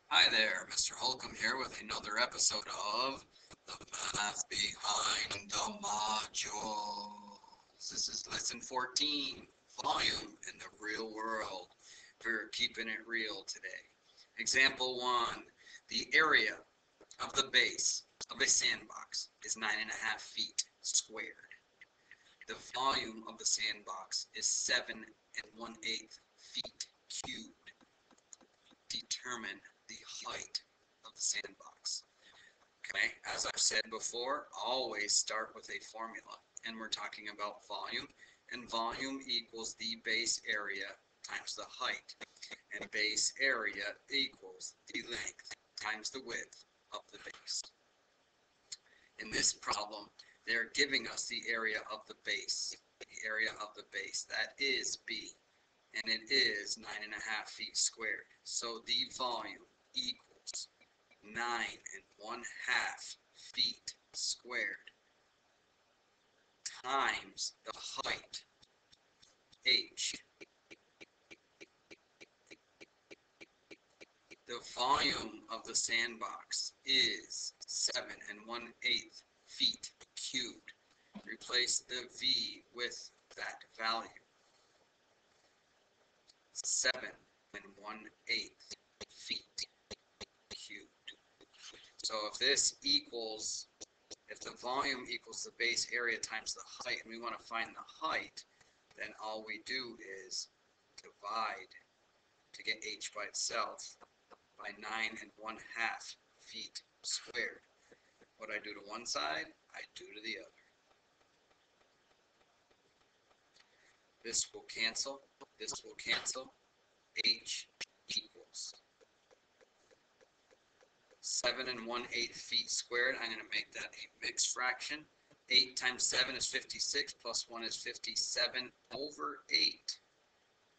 Hi there, Mr. Holcomb here with another episode of The Math Behind the Modules. This is lesson 14, volume in the real world. We're keeping it real today. Example 1, the area of the base of a sandbox is 9.5 feet squared. The volume of the sandbox is 7 1/8 feet cubed. Determine the height of the sandbox. Okay, as I've said before, always start with a formula, and we're talking about volume, and volume equals the base area times the height, and base area equals the length times the width of the base. In this problem, they're giving us the area of the base, that is B, and it is 9.5 feet squared. So the volume equals 9 1/2 feet squared times the height, H. The volume of the sandbox is 7 1/8 feet cubed. Replace the V with that value. 7 1/8 feet cubed. So if the volume equals the base area times the height, and we want to find the height, then all we do is divide to get h by itself by 9 1/2 feet squared. What I do to one side, I do to the other. This will cancel, h equals 7 1/8 feet squared. I'm going to make that a mixed fraction. 8 times 7 is 56, plus 1 is 57/8,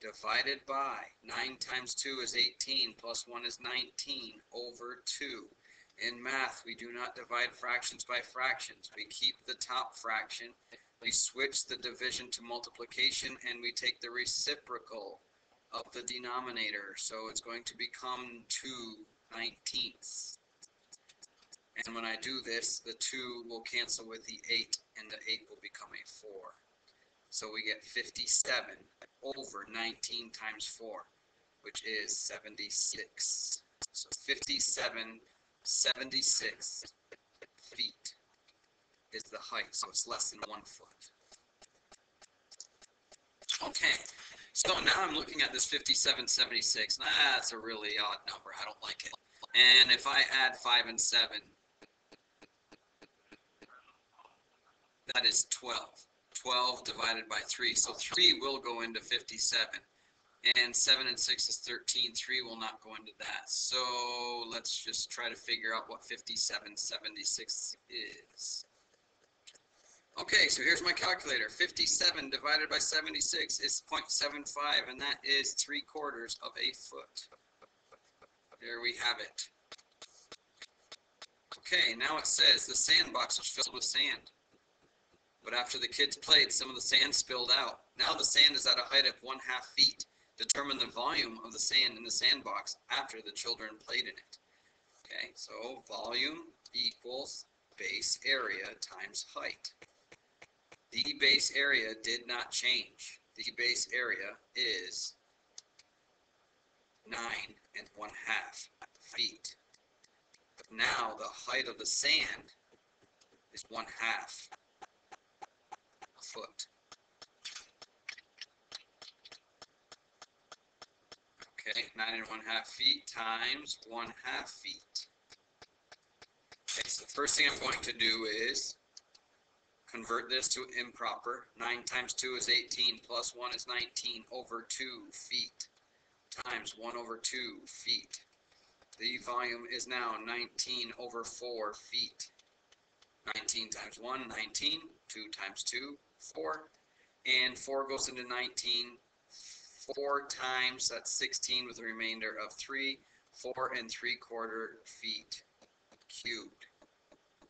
divided by 9 times 2 is 18, plus 1 is 19/2. In math, we do not divide fractions by fractions. We keep the top fraction, we switch the division to multiplication, and we take the reciprocal of the denominator. So it's going to become 2/19. And when I do this, the 2 will cancel with the 8, and the 8 will become a 4. So we get 57/19 times 4, which is 76. So 57/76 feet is the height, so it's less than 1 foot. Okay, so now I'm looking at this 57/76. That's a really odd number. I don't like it. And if I add 5 and 7, that is 12. 12 divided by 3. So 3 will go into 57. And 7 and 6 is 13. 3 will not go into that. So let's just try to figure out what 57/76 is. Okay, so here's my calculator. 57 divided by 76 is 0.75, and that is 3/4 of a foot. There we have it. Okay, now it says the sandbox was filled with sand. But after the kids played, some of the sand spilled out. Now the sand is at a height of 1/2 feet. Determine the volume of the sand in the sandbox after the children played in it. Okay, so volume equals base area times height. The base area did not change. The base area is 9 1/2 feet. But now the height of the sand is 1/2 foot. Okay, 9 1/2 feet times 1/2 feet. Okay, so the first thing I'm going to do is convert this to improper. 9 times 2 is 18, plus 1 is 19/2 feet, times 1/2 feet. The volume is now 19/4 feet. 19 times 1, 19. 2 times 2, 4. And 4 goes into 19. 4 times, that's 16 with a remainder of 3. 4 3/4 feet cubed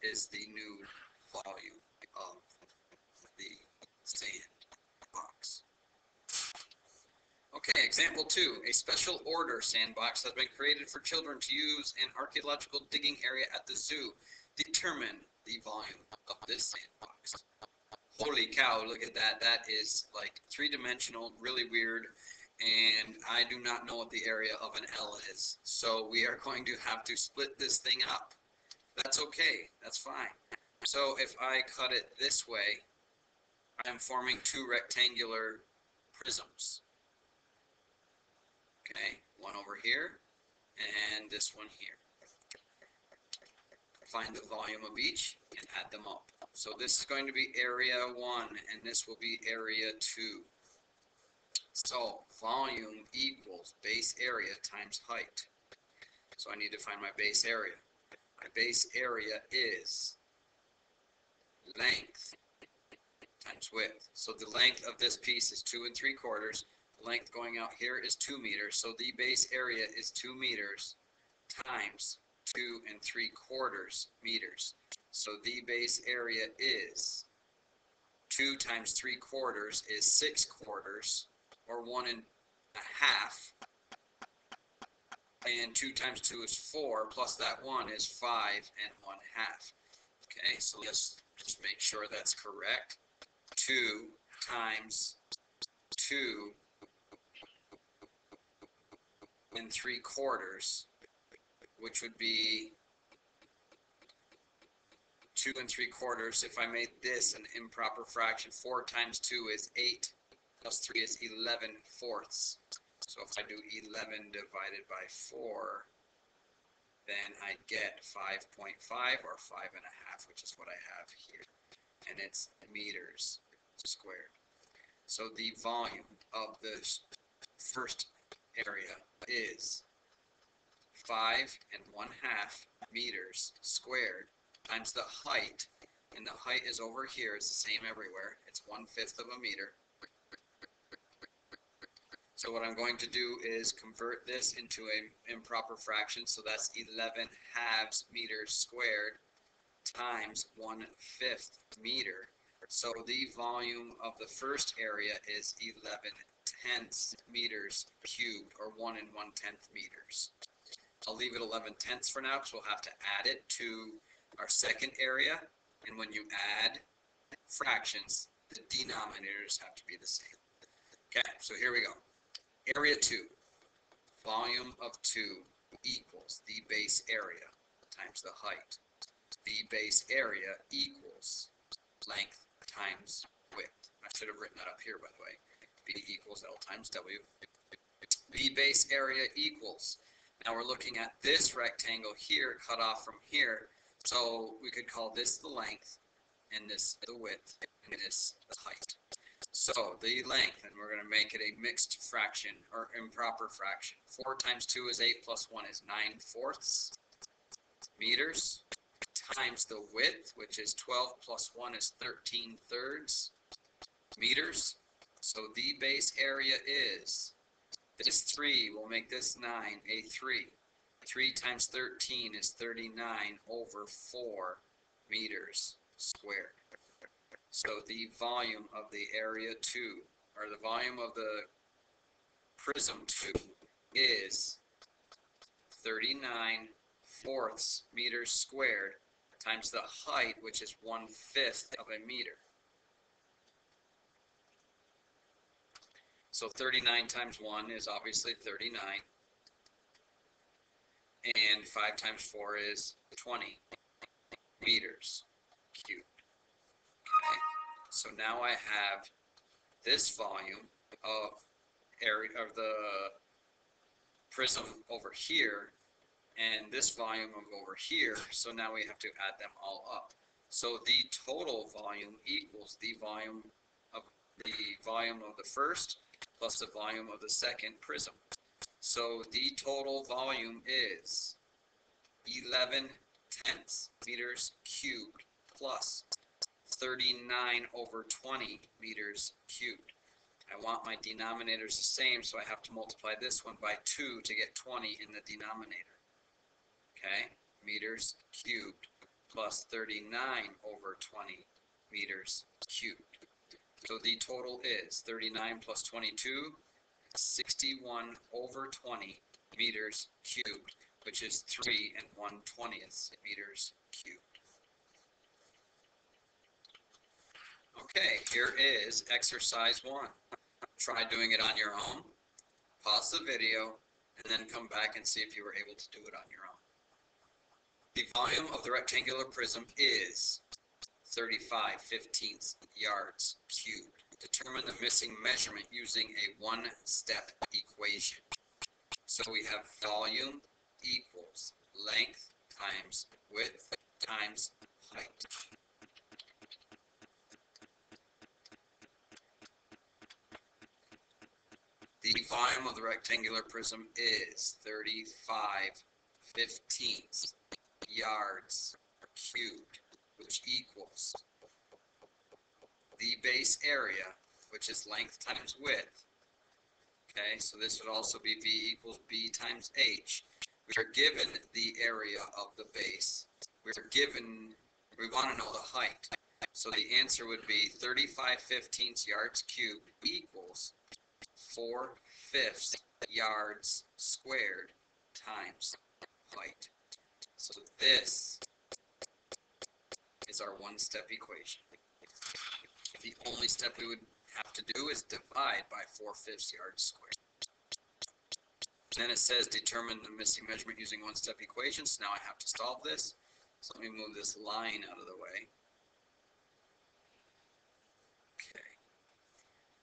is the new volume of the sand box. Okay, example 2. A special order sandbox has been created for children to use an archaeological digging area at the zoo. Determine the volume of this sandbox. Holy cow, look at that. That is like three-dimensional, really weird, and I do not know what the area of an L is. So we are going to have to split this thing up. That's okay. That's fine. So if I cut it this way, I'm forming two rectangular prisms. Okay, one over here and this one here. Find the volume of each and add them up. So this is going to be area 1 and this will be area 2. So volume equals base area times height. So I need to find my base area. My base area is length times width. So the length of this piece is 2 3/4. The length going out here is 2 meters. So the base area is 2 meters times 2 3/4 meters. So the base area is 2 times 3/4 is 6/4, or 1 1/2. And 2 times 2 is 4, plus that 1 is 5 1/2. Okay, so let's just make sure that's correct. 2 times 2 3/4, which would be 2 3/4. If I made this an improper fraction, 4 times 2 is 8, plus 3 is 11/4. So if I do 11 divided by 4, then I get 5.5 or 5 1/2, which is what I have here. And it's meters squared. So the volume of this first area is 5 1/2 meters squared times the height, and the height is over here. It's the same everywhere. It's 1/5 of a meter. So what I'm going to do is convert this into an improper fraction. So that's 11/2 meters squared times 1/5 meter. So the volume of the first area is 11/10 meters cubed, or 1 1/10 meters. I'll leave it 11/10 for now because we'll have to add it to our second area. And when you add fractions, the denominators have to be the same. Okay, so here we go. Area 2, volume of 2 equals the base area times the height. The base area equals length times width. I should have written that up here, by the way. B equals L times W. The base area equals. Now we're looking at this rectangle here, cut off from here. So we could call this the length, and this the width, and this the height. So the length, and we're going to make it a mixed fraction, or improper fraction. 4 times 2 is 8, plus 1 is 9/4 meters, times the width, which is 12 plus 1 is 13/3 meters. So the base area is, this 3, we'll make this 9, a 3. 3 times 13 is 39/4 meters squared. So the volume of the area 2, or the volume of the prism 2, is 39/4 meters squared times the height, which is 1/5 of a meter. So 39 times 1 is obviously 39. And 5 times 4 is 20 meters cubed. Okay. So now I have this volume of area of the prism over here, and this volume of over here. So now we have to add them all up. So the total volume equals the volume of the first plus the volume of the second prism. So the total volume is 11/10 meters cubed plus 39/20 meters cubed. I want my denominators the same, so I have to multiply this one by 2 to get 20 in the denominator. Okay, meters cubed plus 39/20 meters cubed. So the total is 39 plus 22 61 over 20 meters cubed, which is 3 and 1/20 meters cubed. Okay, here is exercise 1. Try doing it on your own. Pause the video and then come back and see if you were able to do it on your own. The volume of the rectangular prism is 35/15 yards cubed. Determine the missing measurement using a one-step equation. So we have volume equals length times width times height. The volume of the rectangular prism is 35/15 yards cubed, which equals the base area, which is length times width. Okay, so this would also be V equals B times H. We are given the area of the base. We want to know the height. So the answer would be 35/15 yards cubed equals 4/5 yards squared times height. So this is our one-step equation. The only step we would have to do is divide by 4/5 yards squared. Then it says determine the missing measurement using one-step equations. Now I have to solve this. So let me move this line out of the way. Okay.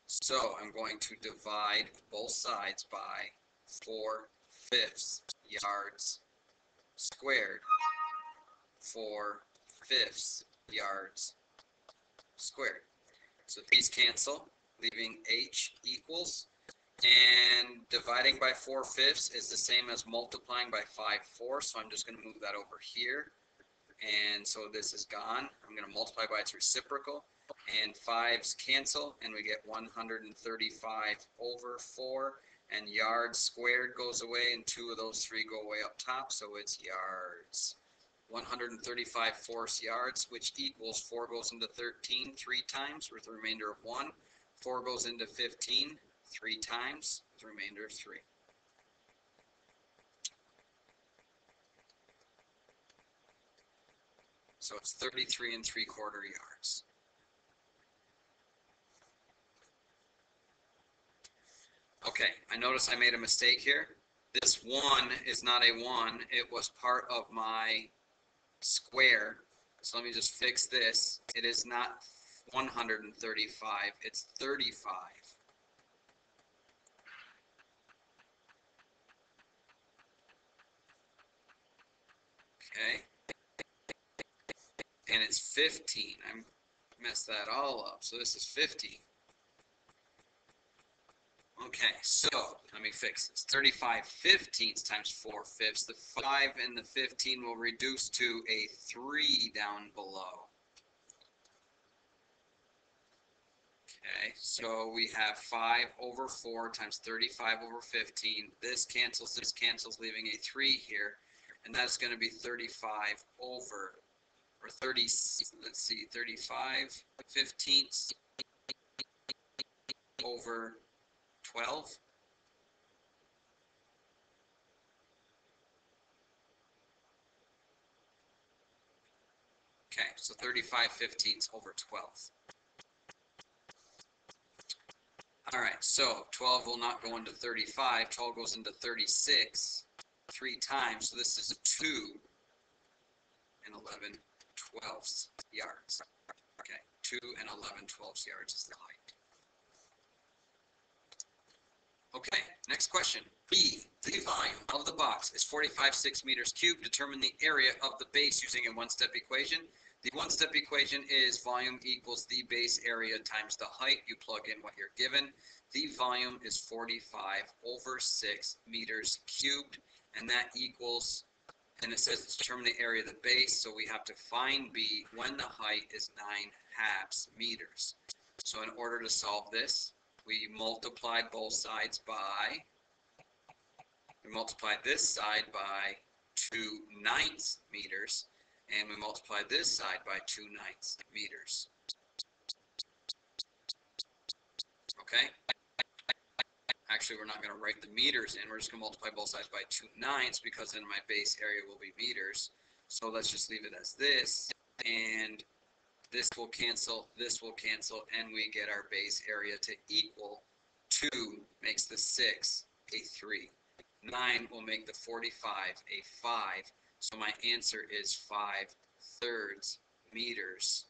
So I'm going to divide both sides by 4/5 yards squared. 4/5 yards squared. So these cancel, leaving H equals, and dividing by 4/5 is the same as multiplying by 5/4, so I'm just going to move that over here, and so this is gone. I'm going to multiply by its reciprocal, and 5's cancel, and we get 135 over 4, and yards squared goes away, and 2 of those 3 go away up top, so it's yards. 135 fourths yards, which equals 4 goes into 13 3 times with a remainder of 1. 4 goes into 15 3 times with a remainder of 3. So it's 33 3/4 yards. Okay, I notice I made a mistake here. This 1 is not a 1. It was part of my square. So let me just fix this. It is not 135, it's 35. Okay. And it's 15. I messed that all up. So this is 50. Okay, so let me fix this. 35/15 times 4/5. The 5 and the 15 will reduce to a 3 down below. Okay, so we have 5 over 4 times 35 over 15. This cancels, leaving a 3 here. And that's going to be 35 over, or 30, let's see, 35/15 over 12. Okay, so 35/15 over 12. All right, so 12 will not go into 35. 12 goes into 36 3 times. So this is 2 and 11/12 yards. Okay, 2 and 11/12 yards is the height. Okay, next question. B, the volume of the box is 45/6 meters cubed. Determine the area of the base using a one-step equation. The one-step equation is volume equals the base area times the height. You plug in what you're given. The volume is 45/6 meters cubed, and that equals, and it says determine the area of the base, so we have to find B when the height is 9/2 meters. So in order to solve this, we multiply both sides by, we multiply this side by 2/9 meters, and we multiply this side by 2/9 meters. Okay? Actually, we're not going to write the meters in. We're just going to multiply both sides by 2/9 because then my base area will be meters. So let's just leave it as this, and this will cancel, and we get our base area to equal 2 makes the 6 a 3. 9 will make the 45 a 5. So my answer is 5/3 meters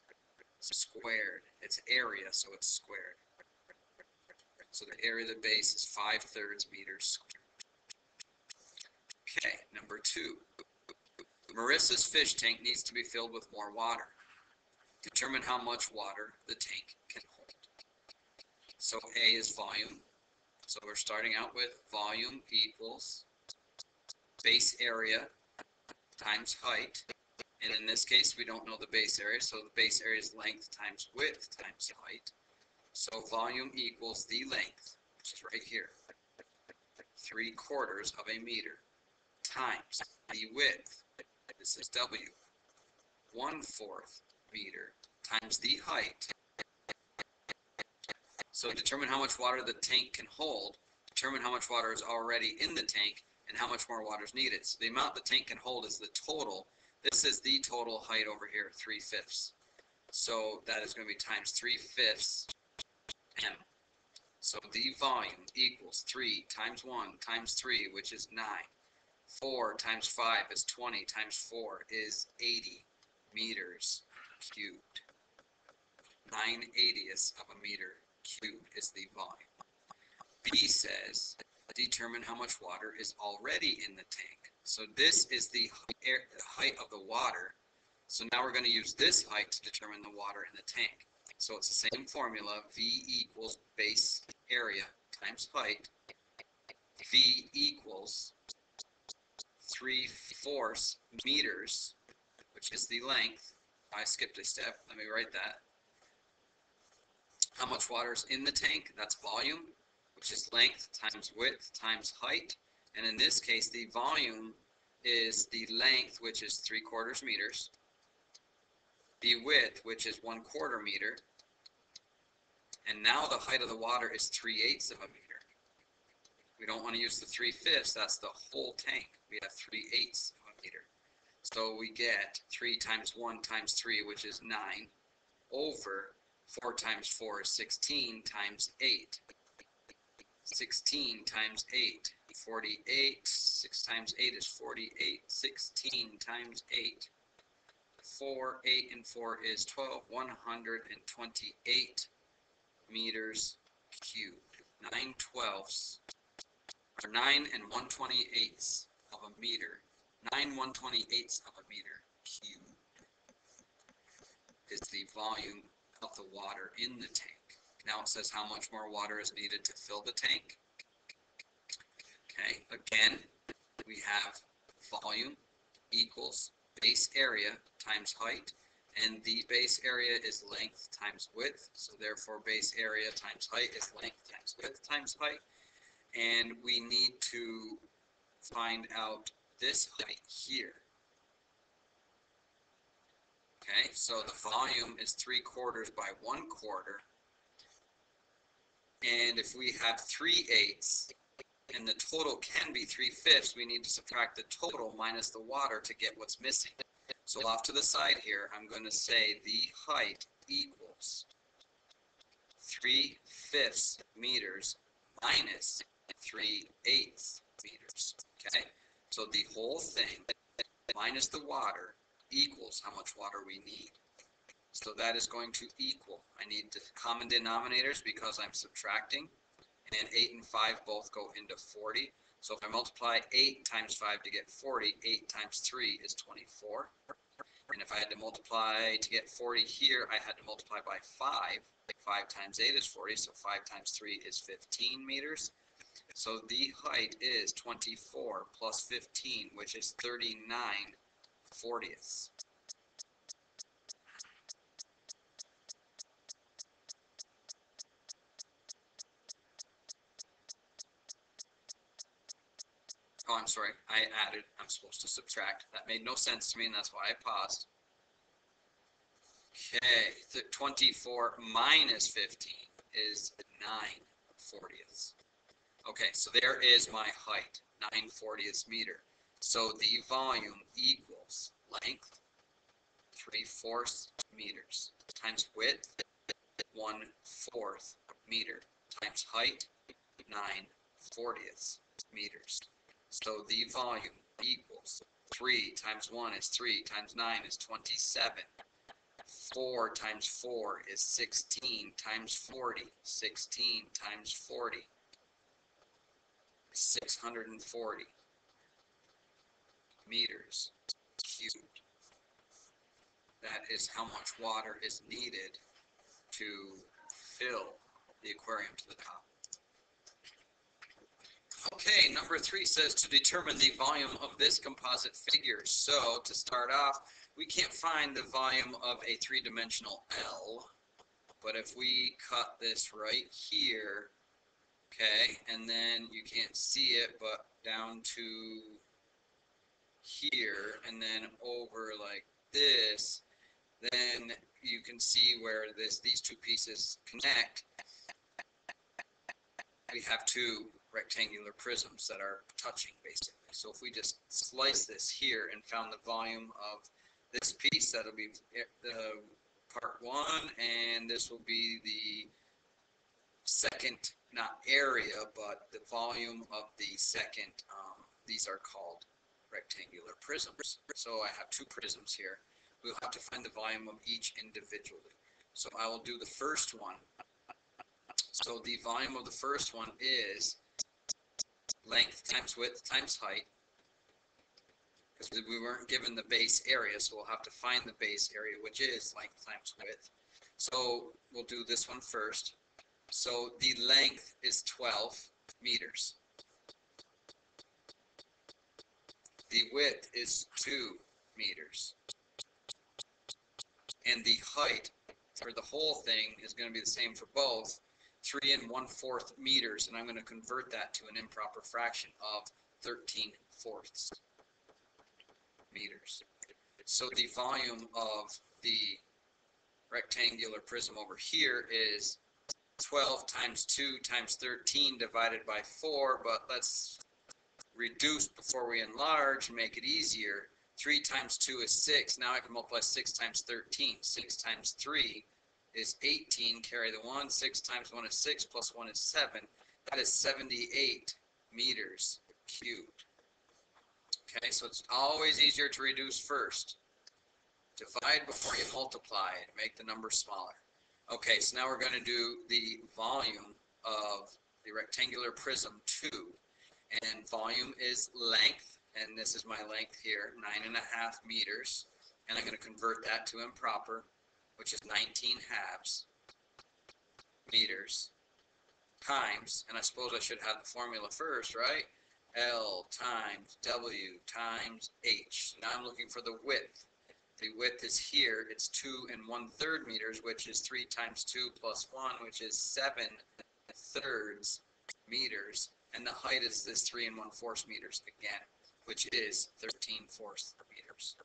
squared. It's area, so it's squared. So the area of the base is 5/3 meters squared. Okay, number 2. Marissa's fish tank needs to be filled with more water. Determine how much water the tank can hold. So A is volume. So we're starting out with volume equals base area times height. And in this case, we don't know the base area, so the base area is length times width times height. So volume equals the length, which is right here, 3/4 of a meter, times the width, this is W, 1/4 meter, times the height. So determine how much water the tank can hold, determine how much water is already in the tank, and how much more water is needed. So the amount the tank can hold is the total. This is the total height over here, 3/5. So that is going to be times 3/5 M. So the volume equals 3 times 1 times 3, which is 9. 4 times 5 is 20, times 4 is 80 meters cubed. 9/80ths of a meter cubed is the volume. B says, determine how much water is already in the tank. So this is the height of the water. So now we're going to use this height to determine the water in the tank. So it's the same formula, V equals base area times height. V equals 3/4 meters, which is the length. I skipped a step. Let me write that. How much water is in the tank? That's volume, which is length times width times height. And in this case, the volume is the length, which is 3/4 meters. The width, which is 1/4 meter. And now the height of the water is 3/8 of a meter. We don't want to use the 3/5, that's the whole tank. We have 3/8 of a meter. So we get 3 times 1 times 3, which is 9, over 4 times 4 is 16 times 8. 16 times 8, 48. 6 times 8 is 48. 16 times 8. 4, 8 and 4 is 12. 128 meters cubed. 9/12 or 9 and 1/28 of a meter. 9 1/28 of a meter cubed is the volume of the water in the tank. Now it says how much more water is needed to fill the tank. Okay, again, we have volume equals base area times height, and the base area is length times width, so therefore base area times height is length times width times height, and we need to find out this height here. Okay, so the volume is 3/4 by 1/4, and if we have 3/8 and the total can be 3/5, we need to subtract the total minus the water to get what's missing. So off to the side here, I'm going to say the height equals 3/5 meters minus 3/8 meters. Okay, so the whole thing minus the water equals how much water we need. So that is going to equal, I need the common denominators because I'm subtracting, and 8 and 5 both go into 40. So if I multiply 8 times 5 to get 40, 8 times 3 is 24. And if I had to multiply to get 40 here, I had to multiply by 5. 5 times 8 is 40, so 5 times 3 is 15 meters. So the height is 24 plus 15, which is 39/40ths. Oh, I'm sorry, I'm supposed to subtract. That made no sense to me, and that's why I paused. Okay, the 24 minus 15 is 9/40ths. Okay, so there is my height, 9/40 meter. So the volume equals length, 3/4 meters, times width, 1/4 meter, times height, 9/40 meters. So the volume equals 3 times 1 is 3 times 9 is 27. 4 times 4 is 16 times 40. 16 times 40 is 640 meters cubed. That is how much water is needed to fill the aquarium to the top. Okay, number 3 says to determine the volume of this composite figure. So to start off, we can't find the volume of a three-dimensional L, but if we cut this right here, okay, and then you can't see it, but down to here, and then over like this, then you can see where these two pieces connect. We have two rectangular prisms that are touching, basically. So if we just slice this here and found the volume of this piece, that'll be the part 1, and this will be the second, not area, but the volume of the second. These are called rectangular prisms. So I have two prisms here. We'll have to find the volume of each individually. So I will do the first one. So the volume of the first one is length times width times height, because we weren't given the base area, so we'll have to find the base area, which is length times width. So we'll do this one first. So the length is 12 meters. The width is 2 meters. And the height for the whole thing is going to be the same for both, 3 1/4 meters, and I'm going to convert that to an improper fraction of 13/4 meters. So the volume of the rectangular prism over here is 12 times 2 times 13 divided by 4, but let's reduce before we enlarge and make it easier. 3 times 2 is 6. Now I can multiply 6 times 13. 6 times 3 is 18. Carry the 1. 6 times 1 is 6, plus 1 is 7. That is 78 meters cubed. Okay, so it's always easier to reduce first. Divide before you multiply and make the number smaller. Okay, so now we're going to do the volume of the rectangular prism 2. And volume is length, and this is my length here, 9.5 meters. And I'm going to convert that to improper, which is 19/2 meters, times, and I suppose I should have the formula first, right? L times W times H. So now I'm looking for the width. The width is here. It's 2 1/3 meters, which is 3 times 2 plus 1, which is 7/3 meters. And the height is this 3 1/4 meters again, which is 13/4 meters.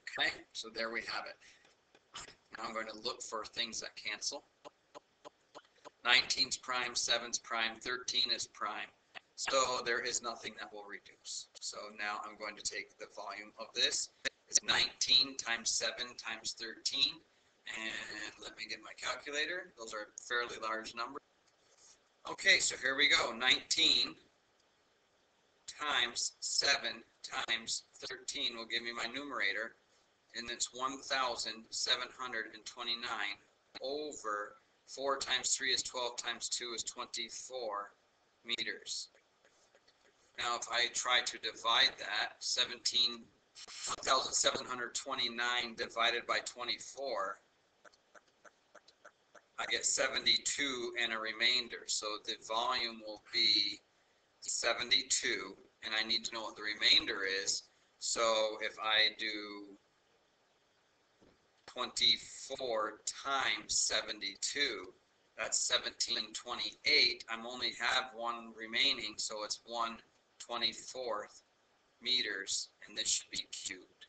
Okay, so there we have it. Now I'm going to look for things that cancel. 19's prime, 7's prime, 13 is prime. So there is nothing that will reduce. So now I'm going to take the volume of this. It's 19 times 7 times 13. And let me get my calculator. Those are fairly large numbers. Okay, so here we go. 19 times 7 times 13 will give me my numerator. And it's 1,729 over 4 times 3 is 12 times 2 is 24 meters. Now if I try to divide that, 1,729 divided by 24, I get 72 and a remainder. So the volume will be 72, and I need to know what the remainder is. So if I do 24 times 72, that's 1728. I'm only have one remaining, so it's 1/24 meters, and this should be cubed.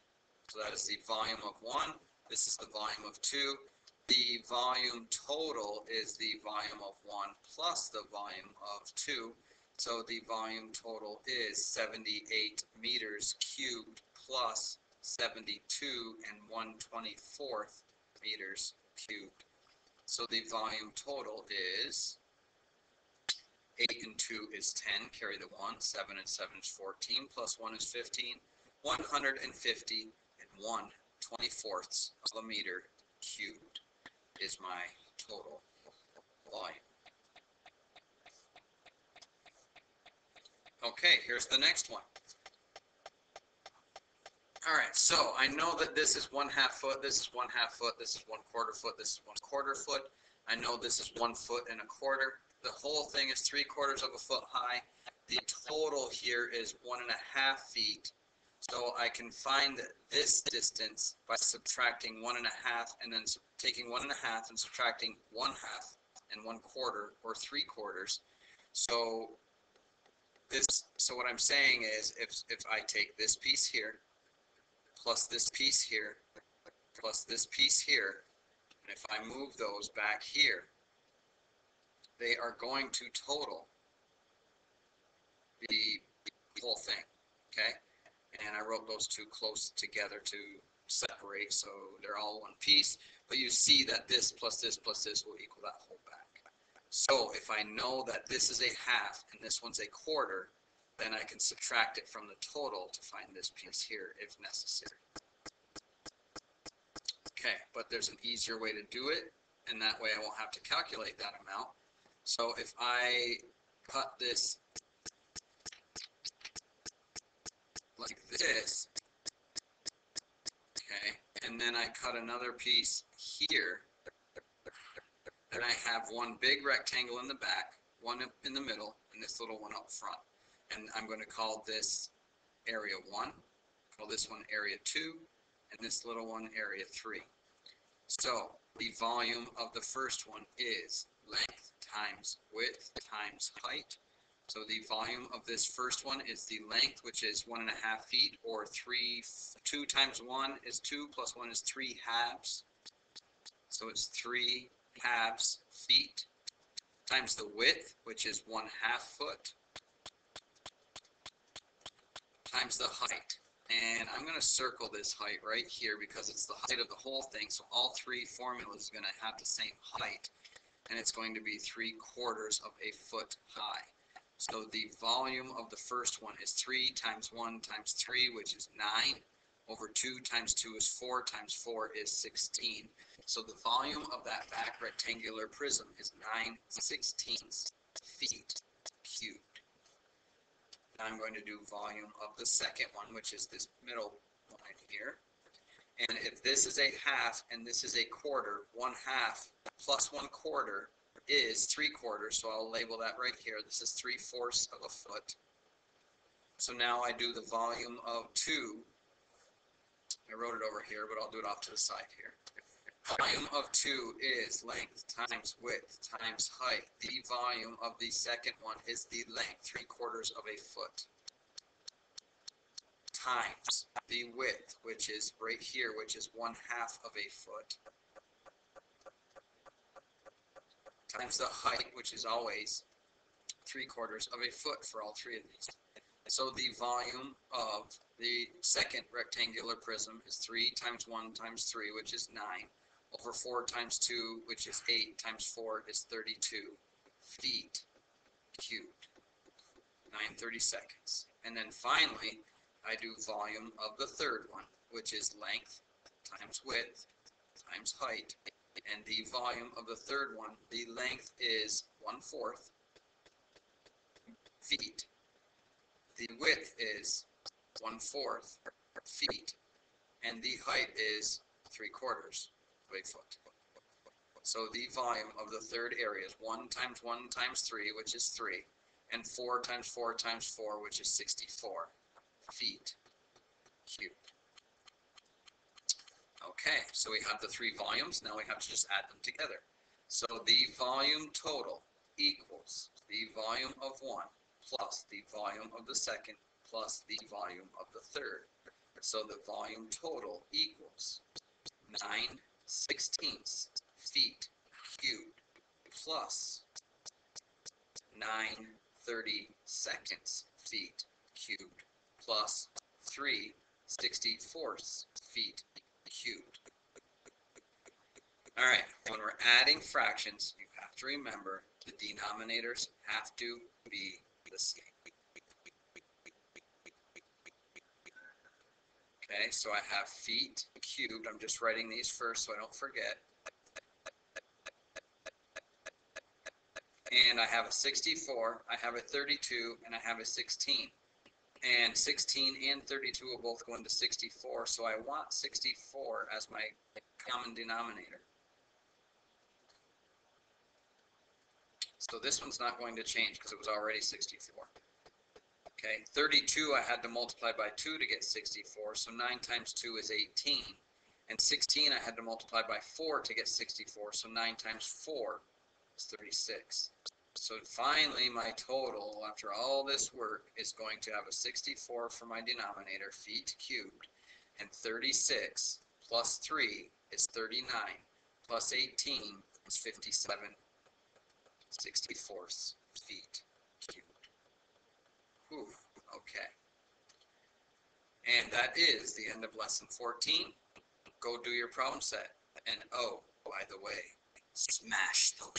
So that is the volume of 1. This is the volume of 2. the volume total is the volume of 1 plus the volume of 2. So the volume total is 78 meters cubed plus 72 and 1/24 meters cubed. So the volume total is 8 and 2 is 10, carry the 1, 7 and 7 is 14, plus 1 is 15, 150 and 1/24 of a meter cubed is my total volume. Okay, here's the next one. All right, so I know that this is 1/2 foot, this is 1/2 foot, this is 1/4 foot, this is 1/4 foot. I know this is 1 foot and a quarter. The whole thing is 3/4 of a foot high. The total here is 1.5 feet. So I can find this distance by subtracting 1.5 and then taking 1.5 and subtracting 1/2 and 1/4 or 3/4. So what I'm saying is if I take this piece here plus this piece here plus this piece here, and if I move those back here, they are going to total the whole thing, okay? And I wrote those two close together to separate, so they're all one piece, but you see that this plus this plus this will equal that whole back. So if I know that this is 1/2 and this one's 1/4, then I can subtract it from the total to find this piece here if necessary. Okay, but there's an easier way to do it, and that way I won't have to calculate that amount. So if I cut this like this, okay, and then I cut another piece here, then I have one big rectangle in the back, one in the middle, and this little one up front. And I'm going to call this area 1, call this one area 2, and this little one area 3. So the volume of the first one is length times width times height. So the volume of this first one is the length, which is 1.5 feet, or 2 times 1 is 2, plus 1 is 3/2. So it's 3/2 feet, times the width, which is 1/2 foot, times the height. And I'm going to circle this height right here because it's the height of the whole thing. So all three formulas are going to have the same height, and it's going to be 3/4 of a foot high. So the volume of the first one is 3 times 1 times 3, which is 9, over 2 times 2 is 4, times 4 is 16. So the volume of that back rectangular prism is 9/16 feet cubed. Now I'm going to do volume of the second one, which is this middle line here. And if this is 1/2 and this is 1/4, 1/2 plus 1/4 is 3/4, so I'll label that right here. This is 3/4 of a foot. So now I do the volume of 2. I wrote it over here, but I'll do it off to the side here. Volume of 2 is length times width times height. The volume of the second one is the length, 3/4 of a foot, times the width, which is right here, which is 1/2 of a foot, times the height, which is always 3/4 of a foot for all three of these. So the volume of the second rectangular prism is 3 times 1 times 3, which is 9, over 4 times 2, which is 8, times 4 is 32 feet cubed, 9/32. And then finally, I do volume of the third one, which is length times width times height. And the volume of the third one, the length is 1/4 feet. The width is 1/4 feet. And the height is 3/4 of a foot. So the volume of the third area is 1 times 1 times 3, which is 3, and 4 times 4 times 4, which is 64 feet cubed. Okay, so we have the three volumes. Now we have to just add them together. So the volume total equals the volume of 1 plus the volume of the second plus the volume of the third. So the volume total equals 9 16ths feet cubed plus 9/32 feet cubed plus 3/64 feet cubed. All right, when we're adding fractions, you have to remember the denominators have to be the same. Okay, so I have feet cubed. I'm just writing these first so I don't forget. And I have a 64, I have a 32, and I have a 16. And 16 and 32 will both go into 64, so I want 64 as my common denominator. So this one's not going to change because it was already 64. Okay, 32 I had to multiply by 2 to get 64, so 9 times 2 is 18. And 16 I had to multiply by 4 to get 64, so 9 times 4 is 36. So finally my total after all this work is going to have a 64 for my denominator, feet cubed, and 36 plus 3 is 39, plus 18 is 57/64 feet cubed. Whew, okay. And that is the end of lesson 14. Go do your problem set. And oh, by the way, smash the